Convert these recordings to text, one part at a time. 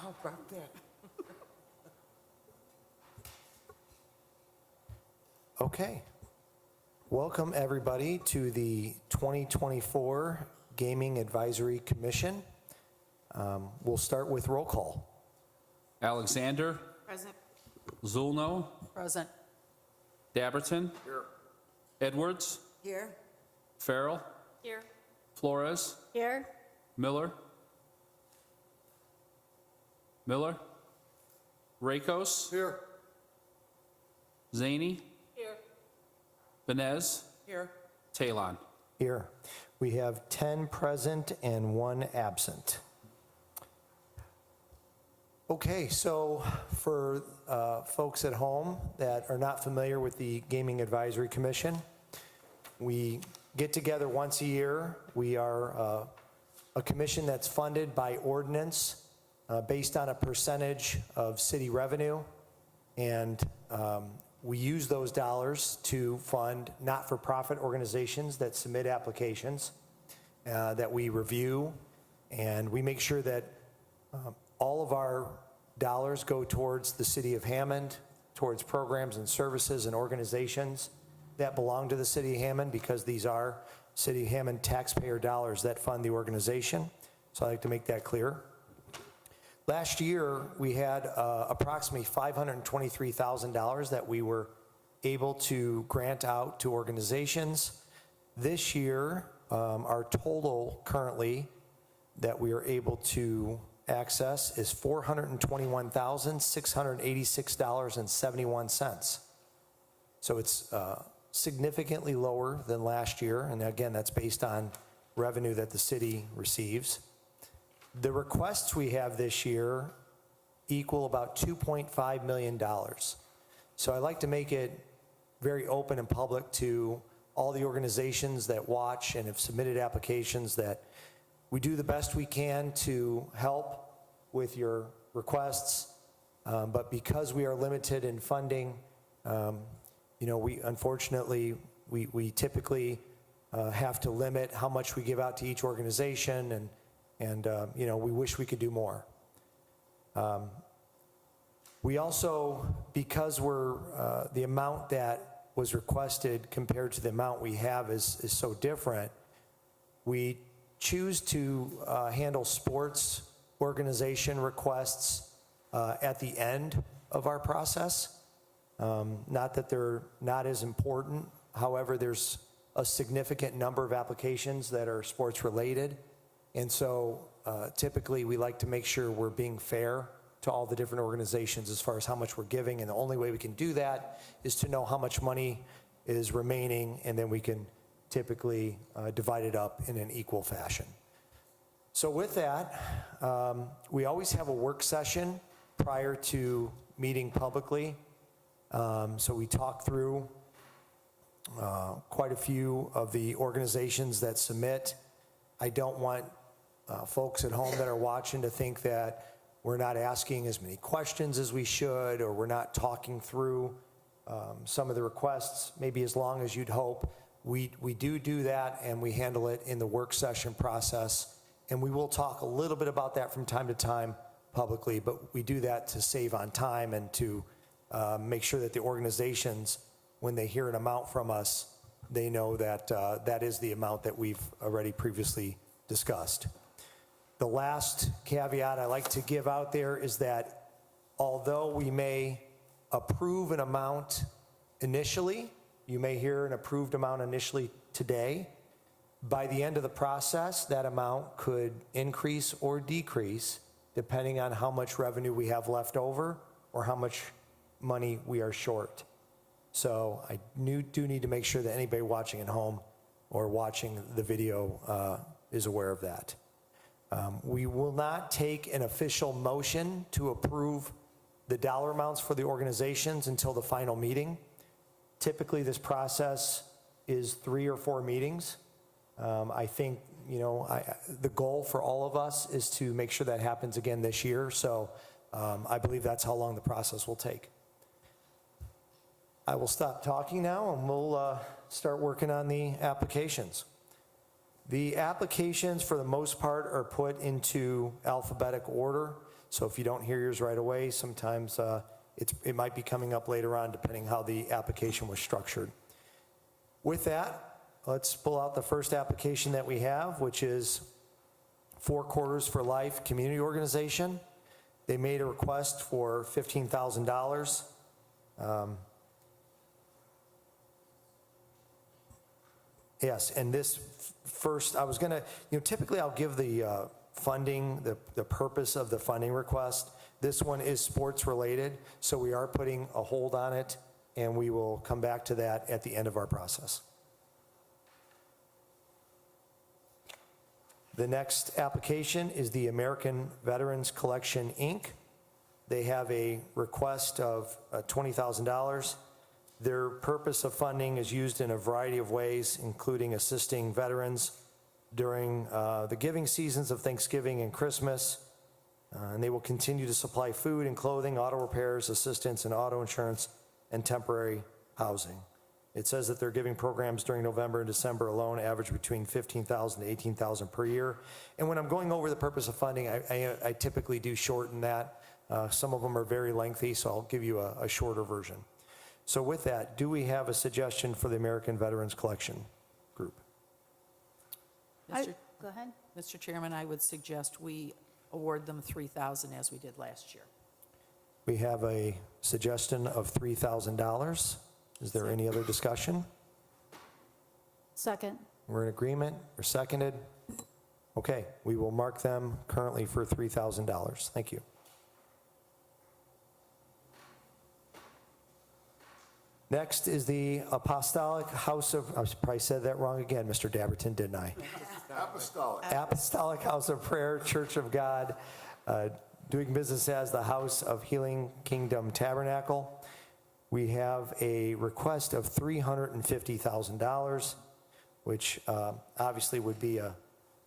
How about that? Okay. Welcome, everybody, to the 2024 Gaming Advisory Commission. We'll start with roll call. Alexander, Present. Zulno, Present. Dabberton, Here. Edwards, Here. Farrell, Here. Flores, Here. Miller, Rakos, Here. Zaney, Here. Benez, Here. Talon. Here. We have 10 present and 1 absent. Okay, so for folks at home that are not familiar with the Gaming Advisory Commission, we get together once a year. We are a commission that's funded by ordinance based on a percentage of city revenue, and we use those dollars to fund not-for-profit organizations that submit applications that we review, and we make sure that all of our dollars go towards the city of Hammond, towards programs and services and organizations that belong to the city of Hammond, because these are city of Hammond taxpayer dollars that fund the organization. So I'd like to make that clear. Last year, we had approximately $523,000 that we were able to grant out to organizations. This year, our total currently that we are able to access is $421,686.71. So it's significantly lower than last year, and again, that's based on revenue that the city receives. The requests we have this year equal about $2.5 million. So I like to make it very open and public to all the organizations that watch and have submitted applications that we do the best we can to help with your requests, but because we are limited in funding, we unfortunately, we typically have to limit how much we give out to each organization, and we wish we could do more. We also, because we're, the amount that was requested compared to the amount we have is so different, we choose to handle sports organization requests at the end of our process. Not that they're not as important, however, there's a significant number of applications that are sports related, and so typically we like to make sure we're being fair to all the different organizations as far as how much we're giving, and the only way we can do that is to know how much money is remaining, and then we can typically divide it up in an equal fashion. So with that, we always have a work session prior to meeting publicly. So we talk through quite a few of the organizations that submit. I don't want folks at home that are watching to think that we're not asking as many questions as we should, or we're not talking through some of the requests maybe as long as you'd hope. We do that, and we handle it in the work session process, and we will talk a little bit about that from time to time publicly, but we do that to save on time and to make sure that the organizations, when they hear an amount from us, they know that that is the amount that we've already previously discussed. The last caveat I like to give out there is that although we may approve an amount initially, you may hear an approved amount initially today, by the end of the process, that amount could increase or decrease depending on how much revenue we have left over or how much money we are short. So I do need to make sure that anybody watching at home or watching the video is aware of that. We will not take an official motion to approve the dollar amounts for the organizations until the final meeting. Typically, this process is 3 or 4 meetings. I think, the goal for all of us is to make sure that happens again this year. So I believe that's how long the process will take. I will stop talking now, and we'll start working on the applications. The applications, for the most part, are put into alphabetic order. So if you don't hear yours right away, sometimes it might be coming up later on, depending how the application was structured. With that, let's pull out the first application that we have, which is Four Quarters for Life Community Organization. They made a request for $15,000. Yes, and this first, I was gonna, typically I'll give the funding, the purpose of the funding request. This one is sports related, so we are putting a hold on it, and we will come back to that at the end of our process. The next application is the American Veterans Collection, Inc. They have a request of $20,000. Their purpose of funding is used in a variety of ways, including assisting veterans during the giving seasons of Thanksgiving and Christmas. And they will continue to supply food and clothing, auto repairs, assistance, and auto insurance, and temporary housing. It says that their giving programs during November and December alone average between $15,000 to $18,000 per year. And when I'm going over the purpose of funding, I typically do shorten that. Some of them are very lengthy, so I'll give you a shorter version. So with that, do we have a suggestion for the American Veterans Collection Group? Go ahead. Mr. Chairman, I would suggest we award them $3,000 as we did last year. We have a suggestion of $3,000. Is there any other discussion? Second. We're in agreement, or seconded? Okay, we will mark them currently for $3,000. Thank you. Next is the Apostolic House of, I probably said that wrong again, Mr. Dabberton, didn't I? Apostolic House of Prayer, Church of God, doing business as the House of Healing Kingdom Tabernacle. We have a request of $350,000, which obviously would be a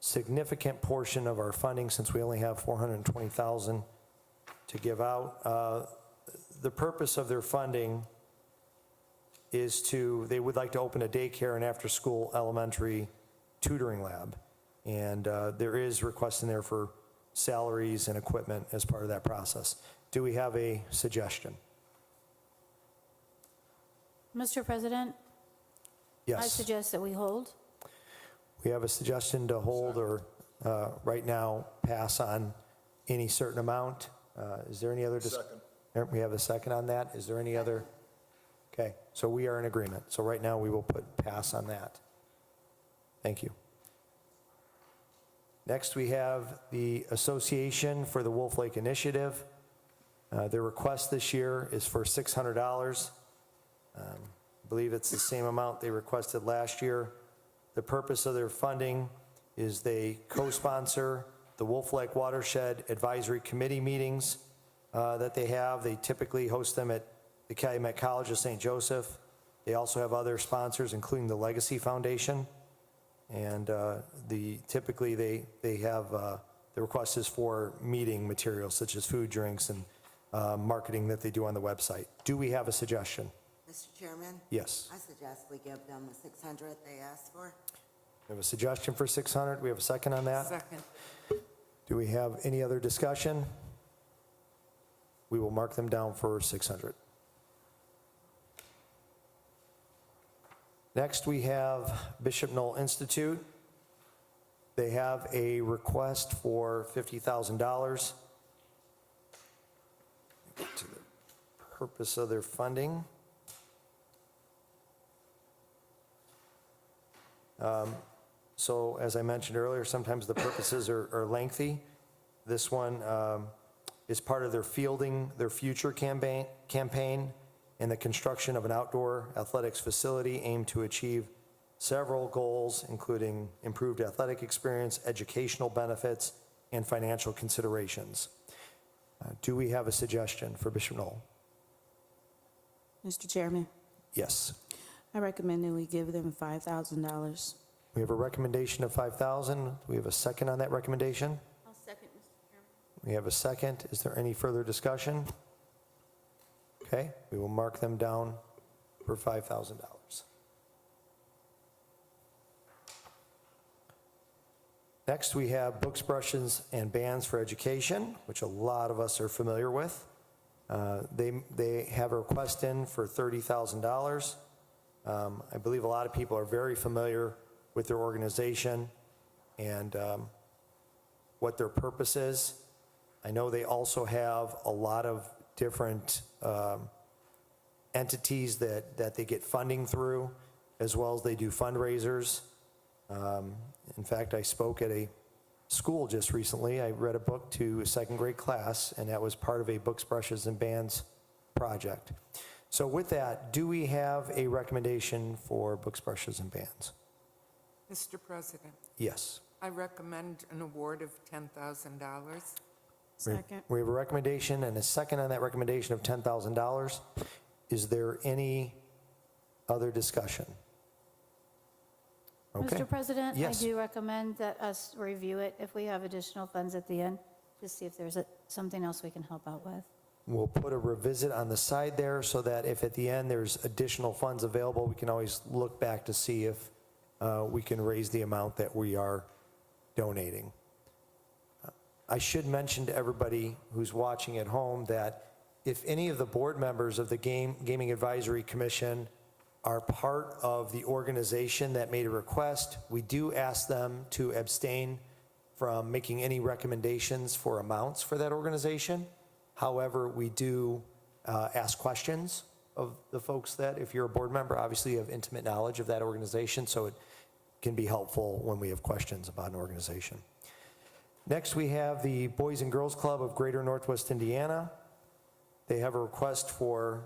significant portion of our funding since we only have $420,000 to give out. The purpose of their funding is they would like to open a daycare and after-school elementary tutoring lab. And there is request in there for salaries and equipment as part of that process. Do we have a suggestion? Mr. President, I Yes. suggest that we hold. We have a suggestion to hold or right now pass on any certain amount. Is there any other? Second. We have a second on that. Is there any other? Okay, so we are in agreement. So right now we will put pass on that. Thank you. Next we have the Association for the Wolf Lake Initiative. Their request this year is for $600. I believe it's the same amount they requested last year. The purpose of their funding is they co-sponsor the Wolf Lake Watershed Advisory Committee meetings that they have. They typically host them at the Calumet College of St. Joseph. They also have other sponsors, including the Legacy Foundation. And typically they have, the request is for meeting materials such as food, drinks, and marketing that they do on the website. Do we have a suggestion? Mr. Chairman? Yes. I suggest we give them the 600 they asked for. We have a suggestion for 600. We have a second on that. Second. Do we have any other discussion? We will mark them down for 600. Next, we have Bishop Knoll Institute. They have a request for $50,000. To the purpose of their funding. So as I mentioned earlier, sometimes the purposes are lengthy. This one is part of their Fielding Their Future campaign and the construction of an outdoor athletics facility aimed to achieve several goals, including improved athletic experience, educational benefits, and financial considerations. Do we have a suggestion for Bishop Knoll? Mr. Chairman, Yes. I recommend that we give them $5,000. We have a recommendation of 5,000. We have a second on that recommendation. I'll second, Mr. Chairman. We have a second. Is there any further discussion? Okay, we will mark them down for $5,000. Next, we have books, brushes, and bands for education, which a lot of us are familiar with. They have a request in for $30,000. I believe a lot of people are very familiar with their organization and what their purpose is. I know they also have a lot of different entities that they get funding through, as well as they do fundraisers. In fact, I spoke at a school just recently. I read a book to a second grade class, and that was part of a books, brushes, and bands project. So with that, do we have a recommendation for books, brushes, and bands? Mr. President, Yes. I recommend an award of $10,000. Second. We have a recommendation and a second on that recommendation of $10,000. Is there any other discussion? Okay. Mr. President, I Yes. do recommend that us review it if we have additional funds at the end, to see if there's something else we can help out with. We'll put a revisit on the side there so that if at the end there's additional funds available, we can always look back to see if we can raise the amount that we are donating. I should mention to everybody who's watching at home that if any of the board members of the Gaming Advisory Commission are part of the organization that made a request, we do ask them to abstain from making any recommendations for amounts for that organization. However, we do ask questions of the folks that, if you're a board member, obviously you have intimate knowledge of that organization, so it can be helpful when we have questions about an organization. Next, we have the Boys and Girls Club of Greater Northwest Indiana. They have a request for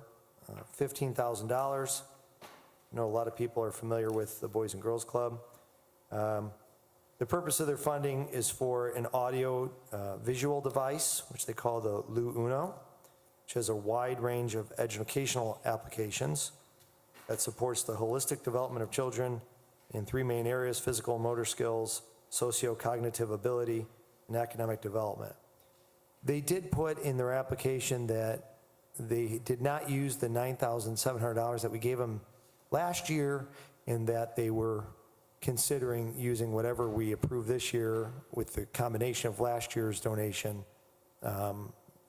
$15,000. I know a lot of people are familiar with the Boys and Girls Club. The purpose of their funding is for an audio visual device, which they call the Lu Uno, which has a wide range of educational applications that supports the holistic development of children in three main areas: physical and motor skills, socio-cognitive ability, and academic development. They did put in their application that they did not use the $9,700 that we gave them last year, and that they were considering using whatever we approved this year with the combination of last year's donation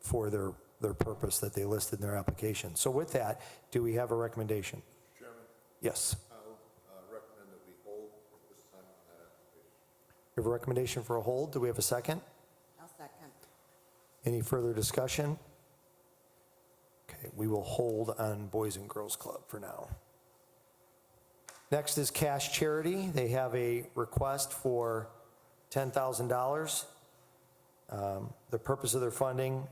for their purpose that they listed in their application. So with that, do we have a recommendation? Chairman, Yes. I'll recommend that we hold at this time on that application. We have a recommendation for a hold. Do we have a second? I'll second. Any further discussion? Okay, we will hold on Boys and Girls Club for now. Next is Cash Charity. They have a request for $10,000. The purpose of their funding,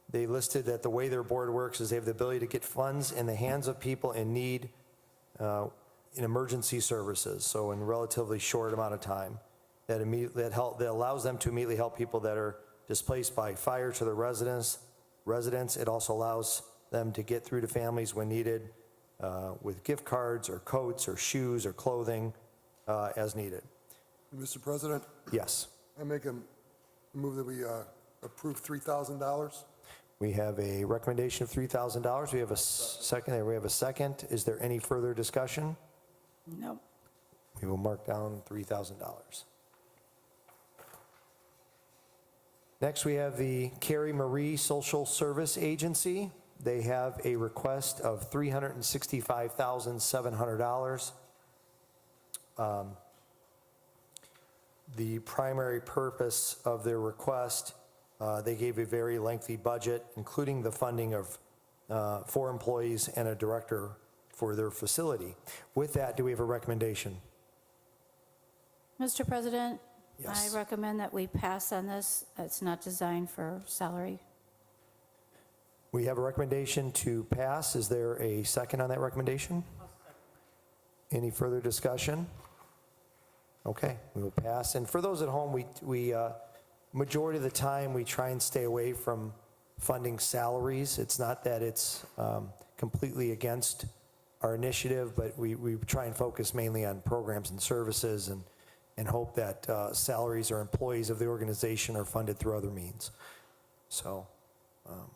they listed that the way their board works is they have the ability to get funds in the hands of people in need in emergency services, so in a relatively short amount of time, that allows them to immediately help people that are displaced by fire to their residents. It also allows them to get through to families when needed, with gift cards or coats or shoes or clothing as needed. Mr. President, Yes. I make a move that we approve $3,000. We have a recommendation of $3,000. We have a second there. We have a second. Is there any further discussion? No. We will mark down $3,000. Next, we have the Carrie Marie Social Service Agency. They have a request of $365,700. The primary purpose of their request, they gave a very lengthy budget, including the funding of 4 employees and a director for their facility. With that, do we have a recommendation? Mr. President, Yes. I recommend that we pass on this. It's not designed for salary. We have a recommendation to pass. Is there a second on that recommendation? Any further discussion? Okay, we will pass. And for those at home, we majority of the time, we try and stay away from funding salaries. It's not that it's completely against our initiative, but we try and focus mainly on programs and services and hope that salaries or employees of the organization are funded through other means. So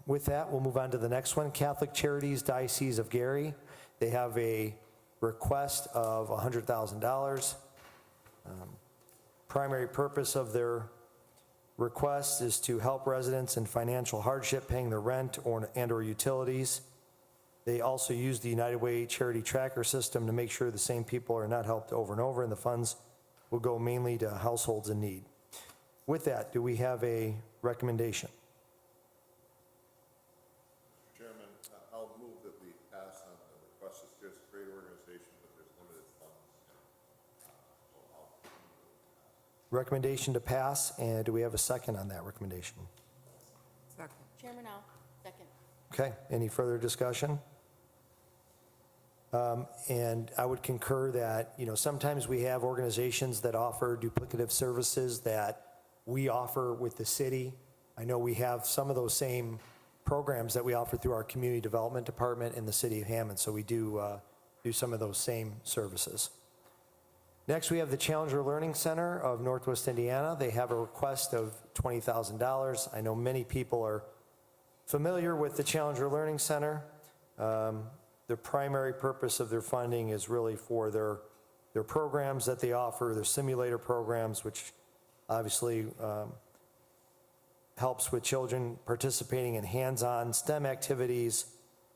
with that, we'll move on to the next one. Catholic Charities Diocese of Gary. They have a request of $100,000. Primary purpose of their request is to help residents in financial hardship paying their rent and/or utilities. They also use the United Way Charity Tracker System to make sure the same people are not helped over and over, and the funds will go mainly to households in need. With that, do we have a recommendation? Mr. Chairman, I'll move that we pass on the request. It's just a great organization, but there's limited funds. So I'll move it. Recommendation to pass, and do we have a second on that recommendation? Second. Chairman, I'll second. Okay, any further discussion? And I would concur that, sometimes we have organizations that offer duplicative services that we offer with the city. I know we have some of those same programs that we offer through our community development department in the city of Hammond, so we do some of those same services. Next, we have the Challenger Learning Center of Northwest Indiana. They have a request of $20,000. I know many people are familiar with the Challenger Learning Center. The primary purpose of their funding is really for their programs that they offer, their simulator programs, which obviously helps with children participating in hands-on STEM activities,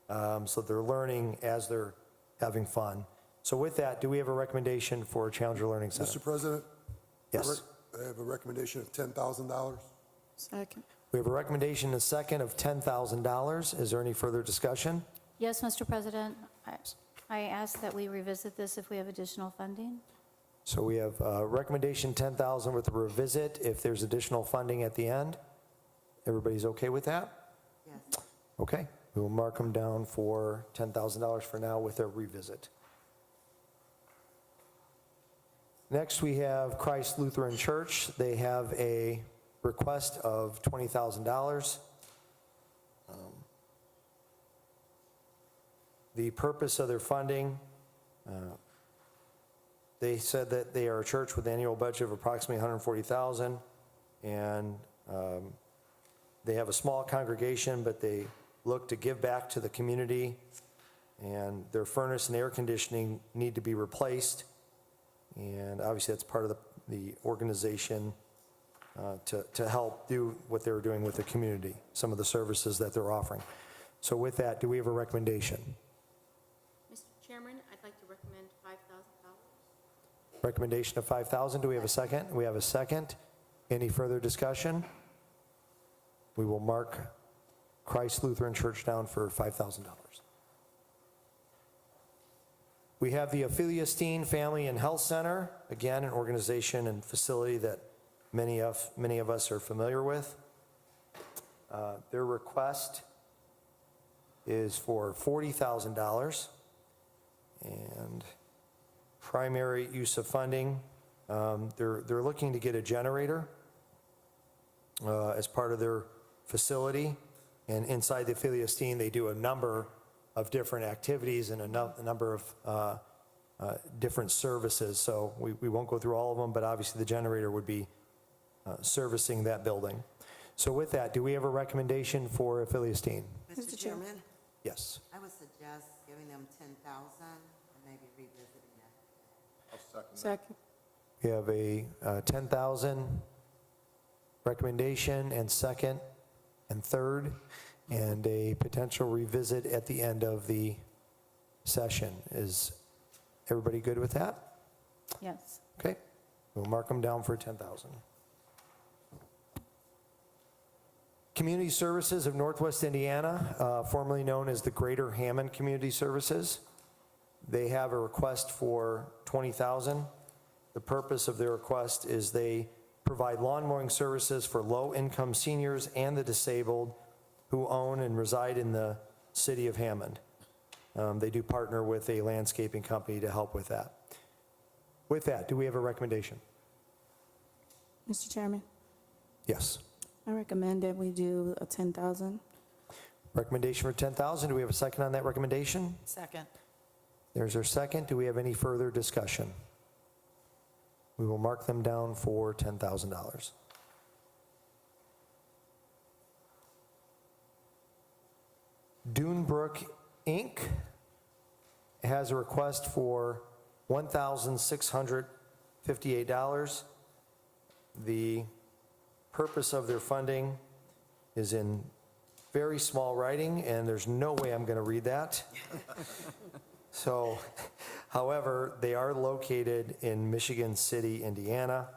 so they're learning as they're having fun. So with that, do we have a recommendation for Challenger Learning Center? Mr. President? Yes. I have a recommendation of $10,000. Second. We have a recommendation and a second of $10,000. Is there any further discussion? Yes, Mr. President, I ask that we revisit this if we have additional funding. So we have recommendation 10,000 with a revisit if there's additional funding at the end. Everybody's okay with that? Yes. Okay, we will mark them down for $10,000 for now with a revisit. Next, we have Christ Lutheran Church. They have a request of $20,000. The purpose of their funding, they said that they are a church with an annual budget of approximately $140,000, and they have a small congregation, but they look to give back to the community, and their furnace and air conditioning need to be replaced, and obviously that's part of the organization to help do what they're doing with the community, some of the services that they're offering. So with that, do we have a recommendation? Mr. Chairman, I'd like to recommend $5,000. Recommendation of 5,000. Do we have a second? We have a second. Any further discussion? We will mark Christ Lutheran Church down for $5,000. We have the Philistine Family and Health Center, again, an organization and facility that many of us are familiar with. Their request is for $40,000, and primary use of funding, they're looking to get a generator as part of their facility, and inside the Philistine, they do a number of different activities and a number of different services. So we won't go through all of them, but obviously the generator would be servicing that building. So with that, do we have a recommendation for Philistine? Mr. Chairman, Yes. I would suggest giving them 10,000 and maybe revisiting that. I'll second that. Second. We have a 10,000 recommendation and second and third, and a potential revisit at the end of the session. Is everybody good with that? Yes. Okay, we'll mark them down for 10,000. Community Services of Northwest Indiana, formerly known as the Greater Hammond Community Services. They have a request for $20,000. The purpose of their request is they provide lawn mowing services for low-income seniors and the disabled who own and reside in the city of Hammond. They do partner with a landscaping company to help with that. With that, do we have a recommendation? Mr. Chairman, Yes. I recommend that we do a 10,000. Recommendation for 10,000. Do we have a second on that recommendation? Second. There's our second. Do we have any further discussion? We will mark them down for $10,000. Dunebrook, Inc. has a request for $1,658. The purpose of their funding is in very small writing, and there's no way I'm going to read that. So, however, they are located in Michigan City, Indiana.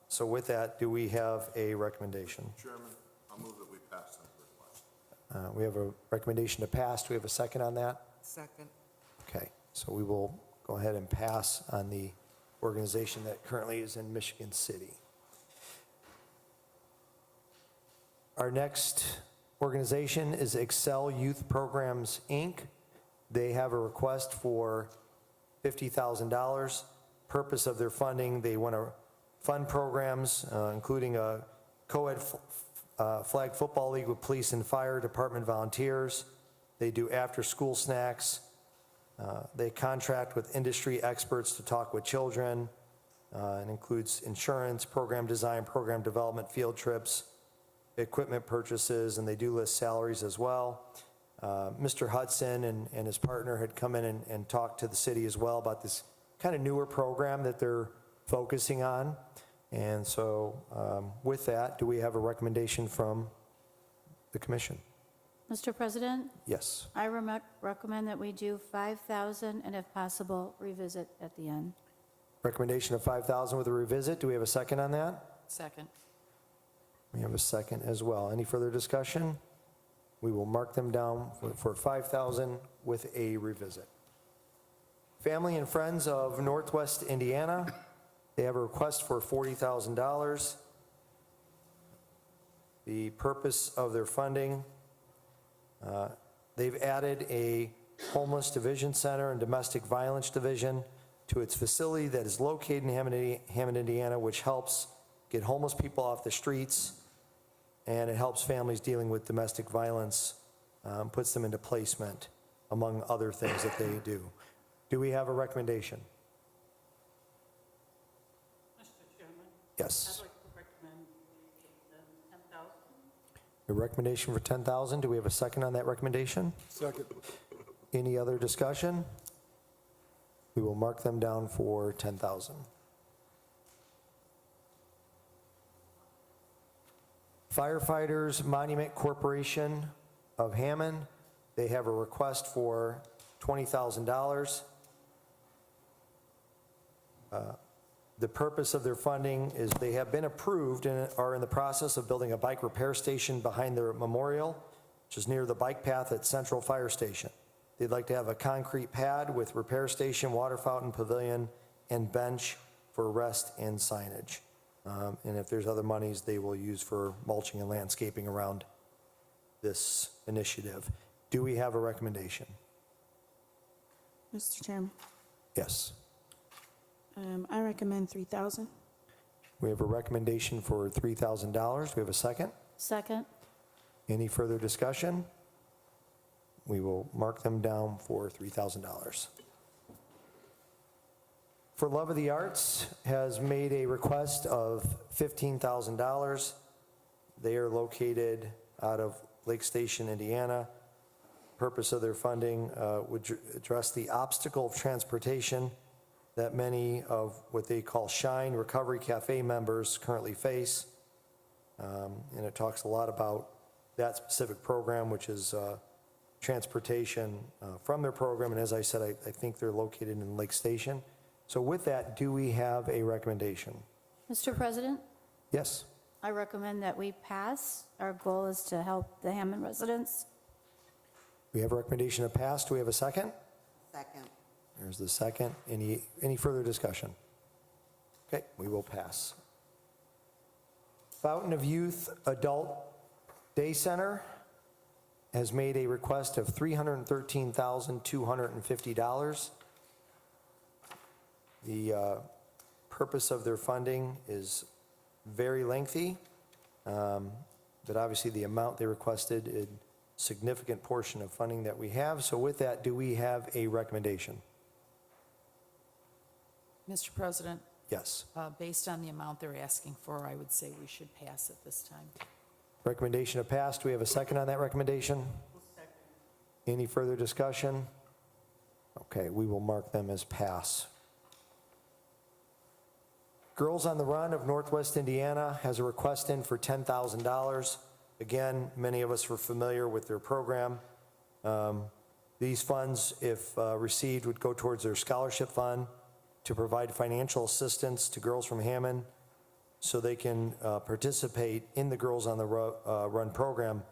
So with that, do we have a recommendation? Chairman, I'll move that we pass on the request. We have a recommendation to pass. Do we have a second on that? Second. Okay, so we will go ahead and pass on the organization that currently is in Michigan City. Our next organization is Excel Youth Programs, Inc. They have a request for $50,000. Purpose of their funding, they want to fund programs, including a co-ed flag football league with police and fire department volunteers. They do after-school snacks. They contract with industry experts to talk with children. It includes insurance, program design, program development, field trips, equipment purchases, and they do list salaries as well. Mr. Hudson and his partner had come in and talked to the city as well about this kind of newer program that they're focusing on. And so with that, do we have a recommendation from the commission? Mr. President, Yes. I recommend that we do 5,000 and if possible, revisit at the end. Recommendation of 5,000 with a revisit. Do we have a second on that? Second. We have a second as well. Any further discussion? We will mark them down for 5,000 with a revisit. Family and Friends of Northwest Indiana, they have a request for $40,000. The purpose of their funding, they've added a homeless division center and domestic violence division to its facility that is located in Hammond, Indiana, which helps get homeless people off the streets, and it helps families dealing with domestic violence, puts them into placement, among other things that they do. Do we have a recommendation? Mr. Chairman, Yes. I'd like to recommend the 10,000. A recommendation for 10,000. Do we have a second on that recommendation? Second. Any other discussion? We will mark them down for 10,000. Firefighters Monument Corporation of Hammond, they have a request for $20,000. The purpose of their funding is they have been approved and are in the process of building a bike repair station behind their memorial, which is near the bike path at Central Fire Station. They'd like to have a concrete pad with repair station, water fountain, pavilion, and bench for rest and signage. And if there's other monies, they will use for mulching and landscaping around this initiative. Do we have a recommendation? Mr. Chairman, Yes. I recommend 3,000. We have a recommendation for $3,000. Do we have a second? Second, Any further discussion? We will mark them down for $3,000. For Love of the Arts has made a request of $15,000. They are located out of Lake Station, Indiana. Purpose of their funding would address the obstacle of transportation that many of what they call Shine Recovery Cafe members currently face. And it talks a lot about that specific program, which is transportation from their program. And as I said, I think they're located in Lake Station. So with that, do we have a recommendation? Mr. President, Yes. I recommend that we pass. Our goal is to help the Hammond residents. We have a recommendation to pass. Do we have a second? Second. There's the second. Any further discussion? Okay, we will pass. Fountain of Youth Adult Day Center has made a request of $313,250. The purpose of their funding is very lengthy, but obviously the amount they requested is a significant portion of funding that we have. So with that, do we have a recommendation? Mr. President, Yes. based on the amount they're asking for, I would say we should pass at this time. Recommendation to pass. Do we have a second on that recommendation? Any further discussion? Okay, we will mark them as pass. Girls on the Run of Northwest Indiana has a request in for $10,000. Again, many of us are familiar with their program. These funds, if received, would go towards their scholarship fund to provide financial assistance to girls from Hammond so they can participate in the Girls on the Run program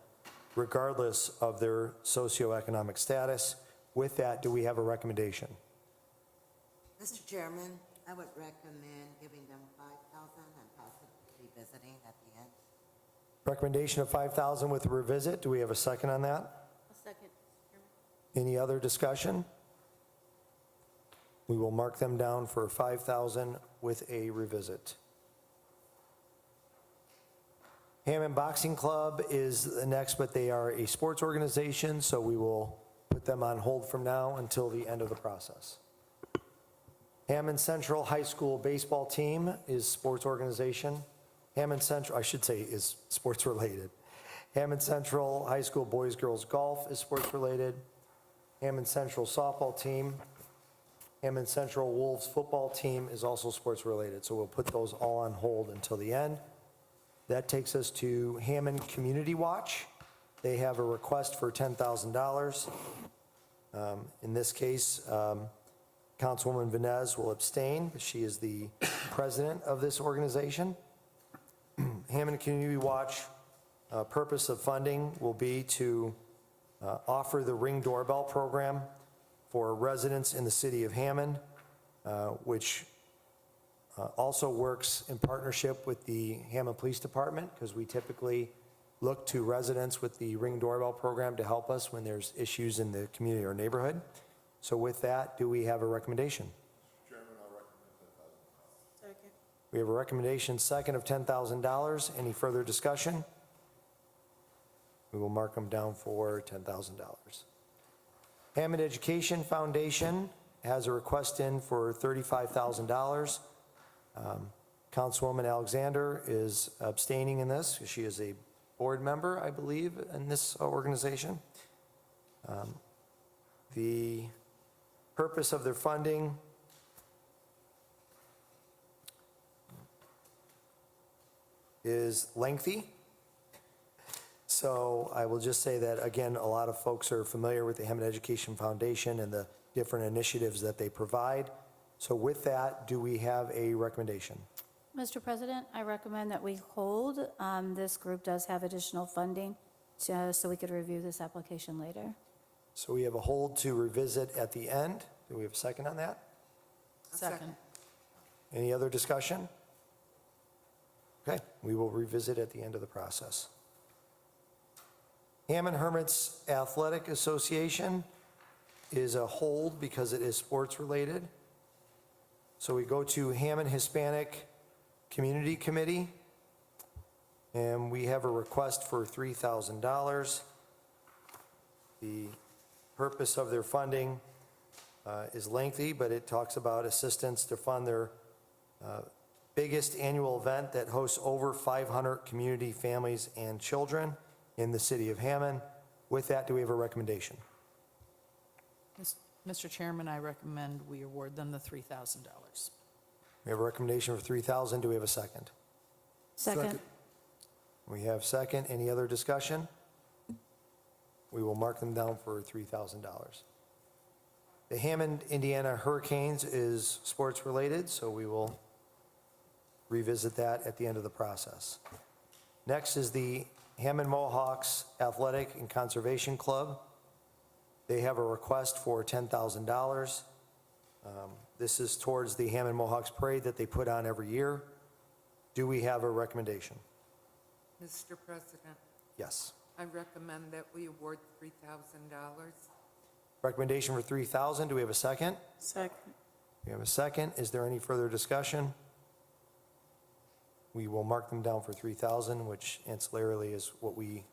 regardless of their socioeconomic status. With that, do we have a recommendation? Mr. Chairman, I would recommend giving them 5,000 and possibly revisiting at the end. Recommendation of 5,000 with a revisit. Do we have a second on that? A second, Mr. Chairman. Any other discussion? We will mark them down for 5,000 with a revisit. Hammond Boxing Club is the next, but they are a sports organization, so we will put them on hold from now until the end of the process. Hammond Central High School baseball team is sports organization. Hammond Central, I should say, is sports related. Hammond Central High School boys girls golf is sports related. Hammond Central softball team. Hammond Central Wolves football team is also sports related. So we'll put those all on hold until the end. That takes us to Hammond Community Watch. They have a request for $10,000. In this case, Councilwoman Venez will abstain. She is the president of this organization. Hammond Community Watch, purpose of funding will be to offer the Ring Doorbell program for residents in the city of Hammond, which also works in partnership with the Hammond Police Department, because we typically look to residents with the Ring Doorbell program to help us when there's issues in the community or neighborhood. So with that, do we have a recommendation? Chairman, I'll recommend $10,000. Second. We have a recommendation second of $10,000. Any further discussion? We will mark them down for $10,000. Hammond Education Foundation has a request in for $35,000. Councilwoman Alexander is abstaining in this. She is a board member, I believe, in this organization. The purpose of their funding is lengthy. So I will just say that, again, a lot of folks are familiar with the Hammond Education Foundation and the different initiatives that they provide. So with that, do we have a recommendation? Mr. President, I recommend that we hold. This group does have additional funding, so we could review this application later. So we have a hold to revisit at the end. Do we have a second on that? Second. Any other discussion? Okay, we will revisit at the end of the process. Hammond Hermits Athletic Association is a hold because it is sports related. So we go to Hammond Hispanic Community Committee, and we have a request for $3,000. The purpose of their funding is lengthy, but it talks about assistance to fund their biggest annual event that hosts over 500 community families and children in the city of Hammond. With that, do we have a recommendation? Mr. Chairman, I recommend we award them the $3,000. We have a recommendation for $3,000. Do we have a second? Second. We have second. Any other discussion? We will mark them down for $3,000. The Hammond, Indiana Hurricanes is sports related, so we will revisit that at the end of the process. Next is the Hammond Mohawks Athletic and Conservation Club. They have a request for $10,000. This is towards the Hammond Mohawks Parade that they put on every year. Do we have a recommendation? Mr. President, Yes. I recommend that we award $3,000. Recommendation for $3,000. Do we have a second? Second. We have a second. Is there any further discussion? We will mark them down for $3,000, which ancillarily is what we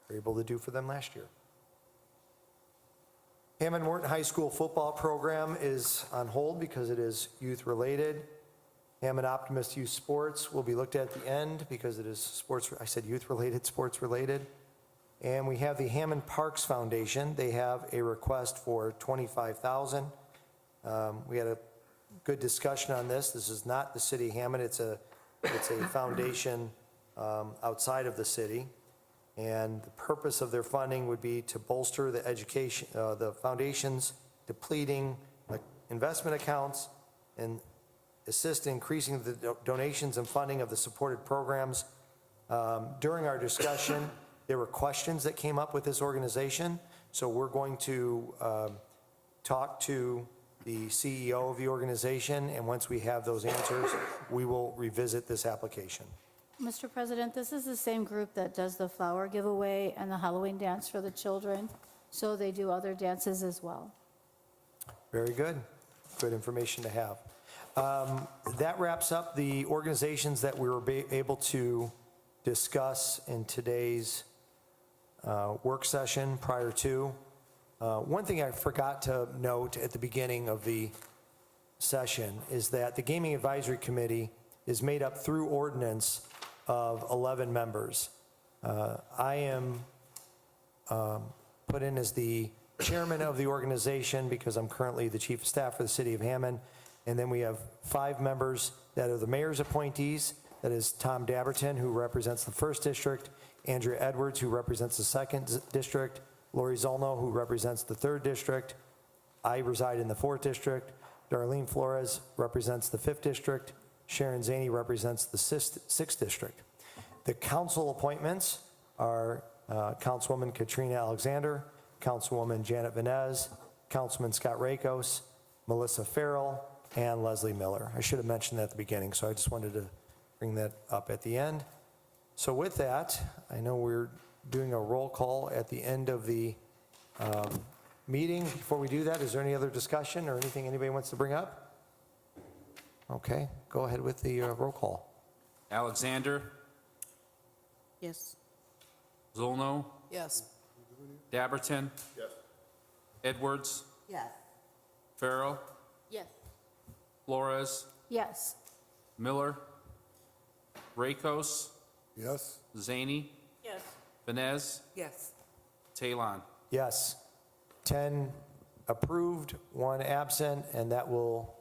were able to do for them last year. Hammond Morton High School football program is on hold because it is youth-related. Hammond Optimist Youth Sports will be looked at the end because it is sports, I said youth-related, sports-related. And we have the Hammond Parks Foundation. They have a request for $25,000. We had a good discussion on this. This is not the city of Hammond, it's a foundation outside of the city. And the purpose of their funding would be to bolster the education, the foundation's depleting investment accounts and assist in increasing the donations and funding of the supported programs. During our discussion, there were questions that came up with this organization, so we're going to talk to the CEO of the organization, and once we have those answers, we will revisit this application. Mr. President, this is the same group that does the flower giveaway and the Halloween dance for the children, so they do other dances as well. Very good. Good information to have. That wraps up the organizations that we were able to discuss in today's work session prior to. One thing I forgot to note at the beginning of the session is that the Gaming Advisory Committee is made up through ordinance of 11 members. I am put in as the chairman of the organization because I'm currently the chief of staff for the city of Hammond. And then we have 5 members that are the mayor's appointees. That is Tom Dabberton, who represents the 1st District, Andrea Edwards, who represents the 2nd District, Lori Zolno, who represents the 3rd District. I reside in the 4th District. Darlene Flores represents the 5th District. Sharon Zaney represents the 6th District. The council appointments are Councilwoman Katrina Alexander, Councilwoman Janet Venez, Councilman Scott Rakos, Melissa Farrell, and Leslie Miller. I should have mentioned that at the beginning, so I just wanted to bring that up at the end. So with that, I know we're doing a roll call at the end of the meeting. Before we do that, is there any other discussion or anything anybody wants to bring up? Okay, go ahead with the roll call. Alexander, Yes. Zolno, Yes. Dabberton, Yes. Edwards, Yes. Farrell, Yes. Flores, Yes. Miller, Rakos, Yes? Zaney, Yes. Venez, Yes. Talon. Yes. 10 approved, 1 absent, and that will